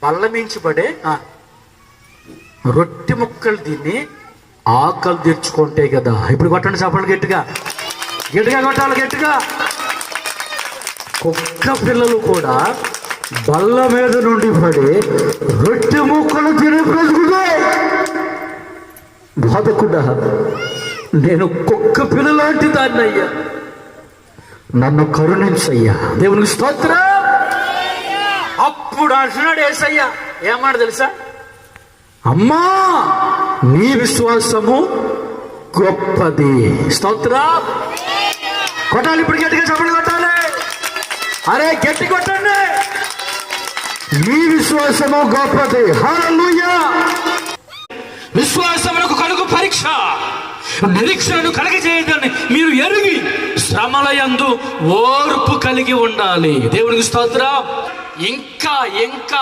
బల్లమించబడే రొట్టె ముక్కలు తిని ఆకలి తెచ్చుకుంటే కదా. ఇప్పుడు కొట్టండి చప్పలు, గట్టిగా గట్టిగా కొట్టాలి, గట్టిగా. కుక్క పిల్లలు కూడా బల్ల మీద నుండి పడి రొట్టె ముక్కలు తిని బ్రతుకుతాయి. బాధకుండా నేను కుక్క పిల్ల లాంటి దాన్ని అయ్యా, నన్ను కరుణించయ్యా. దేవునికి స్తోత్రం. అప్పుడు అంటున్నాడు యేసయ్య, ఏమన్నాడు తెలుసా? అమ్మా, నీ విశ్వాసము గొప్పది. స్తోత్రం. కొట్టాలి, ఇప్పుడు గట్టిగా చప్పట్లు కొట్టాలి. అరే గట్టి కొట్టండి. నీ విశ్వాసము గొప్పది. హల్లెలూయా. విశ్వాసమునకు కలుగు పరీక్ష నిరీక్షణను కలగజేయదని మీరు ఎరిగి శ్రమలయందు ఓర్పు కలిగి ఉండాలి. దేవునికి స్తోత్రం. ఇంకా ఇంకా